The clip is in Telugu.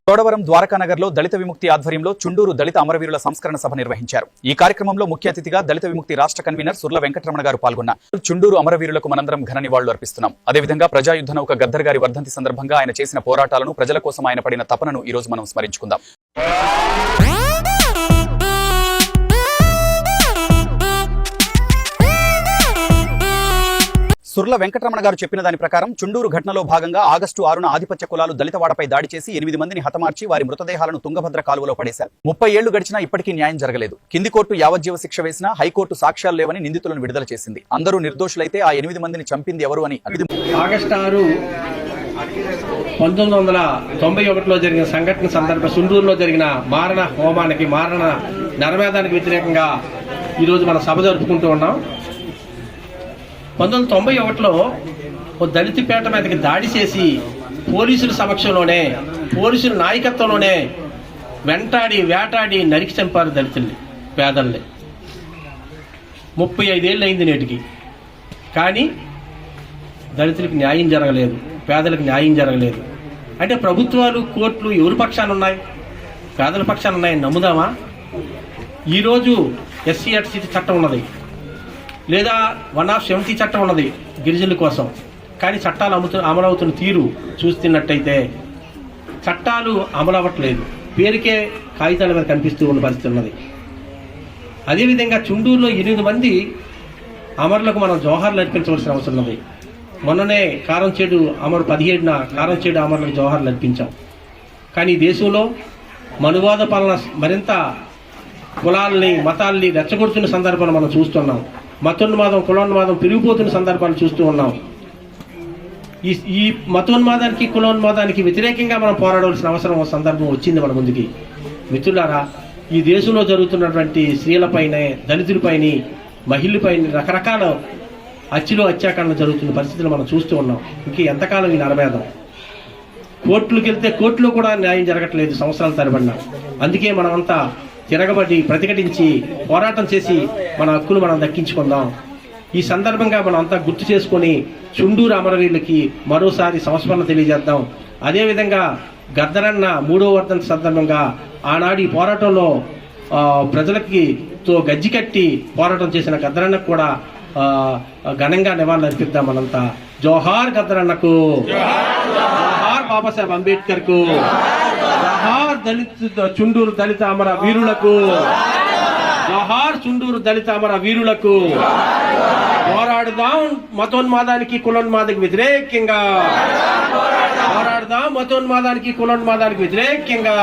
చోడవరం ద్వారకానగర్లో దళిత విముక్తి ఆధ్వర్యంలో చుండూరు దళిత అమరవీరుల సంస్కరణ సభ నిర్వహించారు. ఈ కార్యక్రమంలో ముఖ్య అతిథిగా దళిత విముక్తి రాష్ట్ర కన్వీనర్ సుర్ల వెంకటరమణ గారు పాల్గొన్నారు. చుండూరు అమరవీరులకు మనందరం ఘన నివాళులు అర్పిస్తున్నాం. అదేవిధంగా ప్రజాయుద్ధ నౌక గద్దర్ గారి వర్ధంతి సందర్భంగా ఆయన చేసిన పోరాటాలను, ప్రజల కోసం ఆయన పడిన తపనను ఈ రోజు మనం స్మరించుకుందాం. సుర్ల వెంకటరమణ గారు చెప్పిన దాని ప్రకారం చుండూరు ఘటనలో భాగంగా ఆగస్టు 6న ఆధిపత్య కులాలు దళితవాడపై దాడి చేసి 8 మందిని హతమార్చి వారి మృతదేహాలను తుంగభద్ర కాలువలో పడేశారు. 30 ఏళ్లు గడిచినా ఇప్పటికీ న్యాయం జరగలేదు. కింది కోర్టు యావజ్జీవ శిక్ష వేసినా హైకోర్టు సాక్ష్యాలు లేవని నిందితులను విడుదల చేసింది. అందరూ నిర్దోషులైతే ఆ 8 మందిని చంపింది ఎవరు అని ఆగస్టు 6, 1991లో జరిగిన సంఘటన సందర్భంగా చుండూరులో జరిగిన మారణ హోమానికి, మారణ నరమేధానికి వ్యతిరేకంగా ఈరోజు మనం సభ జరుపుకుంటూ ఉన్నాం. 1991లో ఓ దళితపేట మీదకి దాడి చేసి పోలీసుల సమక్షంలోనే, పోలీసుల నాయకత్వంలోనే వెంటాడి వేటాడి నరికి చంపారు దళితుల్ని, పేదల్ని. 35 ఏళ్ళు అయింది నేటికి. కానీ దళితులకు న్యాయం జరగలేదు, పేదలకు న్యాయం జరగలేదు. అంటే ప్రభుత్వాలు, కోర్టులు ఎవరి పక్షాన ఉన్నాయి? పేదల పక్షాన ఉన్నాయని నమ్ముదామా? ఈరోజు ఎస్సీ ఎస్టీ చట్టం ఉన్నది, లేదా 170 చట్టం ఉన్నది గిరిజనుల కోసం. కానీ చట్టాలు అమలవుతున్న తీరు చూస్తున్నట్టయితే చట్టాలు అమలవ్వట్లేదు, పేరుకే కాగితాల మీద కనిపిస్తూ ఉన్న పరిస్థితి ఉన్నది. అదేవిధంగా చుండూరులో 8 మంది అమరులకు మనం జోహార్లు అర్పించవలసిన అవసరం ఉన్నది. మొన్ననే కారంచేడు అమరు 17న కారంచేడు అమరులకు జోహార్లు అర్పించాం. కానీ దేశంలో మనువాద పాలన మరింత కులాలని, మతాల్ని రెచ్చగొడుతున్న సందర్భాన్ని మనం చూస్తున్నాం. మతోన్మాదం, కులోన్మాదం పెరిగిపోతున్న సందర్భాలు చూస్తూ ఉన్నాం. ఈ మతోన్మాదానికి, కులోన్మాదానికి వ్యతిరేకంగా మనం పోరాడవలసిన అవసరం సందర్భం వచ్చింది మన ముందుకి. మిత్రులారా, ఈ దేశంలో జరుగుతున్నటువంటి స్త్రీలపైన, దళితులపైన, మహిళలపైన రకరకాల అత్యాచారాలు జరుగుతున్న పరిస్థితులు మనం చూస్తూ ఉన్నాం. ఇంక ఎంతకాలం ఈ నరమేధం? కోర్టులకు వెళ్తే కోర్టులో కూడా న్యాయం జరగట్లేదు, సంవత్సరాల తరబడిన. అందుకే మనం అంతా తిరగబడి, ప్రతిఘటించి, పోరాటం చేసి మన హక్కులు మనం దక్కించుకుందాం. ఈ సందర్భంగా మనం అంతా గుర్తు చేసుకొని చుండూరు అమరవీరులకి మరోసారి సంస్మరణ తెలియజేద్దాం. అదేవిధంగా గద్దరన్న 3వ వర్ధంతి సందర్భంగా ఆనాడు ఈ పోరాటంలో ప్రజలకి గజ్జి కట్టి పోరాటం చేసిన గద్దరన్నకు కూడా ఘనంగా నివాళులు అర్పిద్దాం మనంతా. జోహార్ గద్దరన్నకు, జోహార్ బాబాసాహెబ్ అంబేద్కర్ కు, జోహార్ చుండూరు దళిత అమర వీరులకు, జోహార్ చుండూరు దళిత అమర వీరులకు. పోరాడుదాం మతోన్మాదానికి, కులోన్మాదానికి వ్యతిరేకంగా. పోరాడుదాం మతోన్మాదానికి, కులోన్మాదానికి వ్యతిరేకంగా.